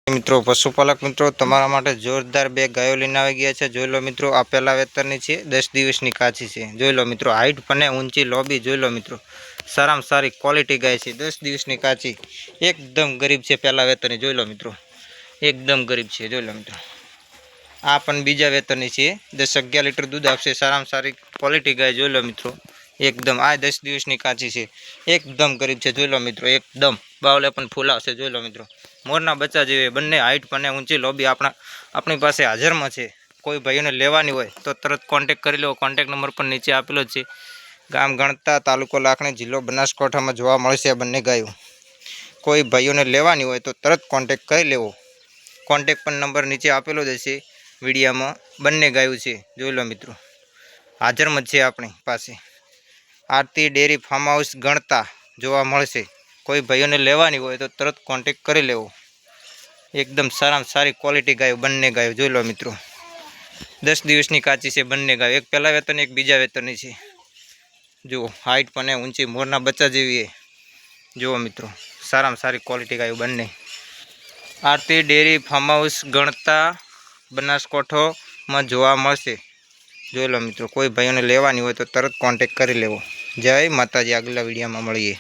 મિત્રો પશુપાલક મિત્રો તમારા માટે જોરદાર બે ગાયો લઈને આવી ગયા છે। જોઈ લો મિત્રો, આ પહેલા વેતરની છે, 10 દિવસની કાચી છે। જોઈ લો મિત્રો, હાઈટ અને ઊંચી લોબી જોઈ લો મિત્રો, સારામાં સારી ક્વોલિટી ગાય છે। 10 દિવસની કાચી એકદમ ગરીબ છે। પહેલા વેતરની જોઈ લો મિત્રો, એકદમ ગરીબ છે। જોઈ લો મિત્રો, આ પણ બીજા વેતરની છે। 10-11 લીટર દૂધ આપશે। સારામાં સારી ક્વોલિટી ગાય જોઈ લો મિત્રો, એકદમ આ 10 દિવસની કાચી છે, એકદમ ગરીબ છે। જોઈ લો મિત્રો, એકદમ બાવલે પણ ફૂલાવશે। જોઈ લો મિત્રો, મોરના બચ્ચા જેવી બંને હાઈટ અને ઊંચી લોબી આપણી પાસે હાજરમાં છે। કોઈ ભાઈઓને લેવાની હોય તો તરત કોન્ટેક્ટ કરી લો। કોન્ટેક્ટ નંબર પણ નીચે આપેલો છે। ગામ ગણતા, તાલુકો લાખણી, જિલ્લો બનાસકાંઠામાં જોવા મળશે આ બંને ગાયો। કોઈ ભાઈઓને લેવાની હોય તો તરત કોન્ટેક્ટ કરી લેવો। કોન્ટેક્ટ પણ નંબર નીચે આપેલો જ હશે વિડીયામાં। બંને ગાયો છે, જોઈ લો મિત્રો, હાજરમાં છે આપણી પાસે। આરતી ડેરી ફાર્મ હાઉસ ગણતા જોવા મળશે। કોઈ ભાઈઓને લેવાની હોય તો તરત કોન્ટેક્ટ કરી લેવો। એકદમ સારામાં સારી ક્વોલિટી ગાયો બંને ગાયો જોઈ લો મિત્રો, 10 દિવસની કાચી છે બંને ગાયો। એક પહેલા વેતરની, એક બીજા વેતરની છે। જુઓ, હાઈટ પણ ઊંચી મોરના બચ્ચા જેવી જુઓ મિત્રો, સારામાં સારી ક્વોલિટી ગાયો બંને। આરતી ડેરી ફાર્મ હાઉસ ગણતા બનાસકાંઠામાં જોવા મળશે। જોઈ લો મિત્રો, કોઈ ભાઈઓને લેવાની હોય તો તરત કોન્ટેક્ટ કરી લેવો। જય માતાજી, આગલા વિડીયોમાં મળીએ।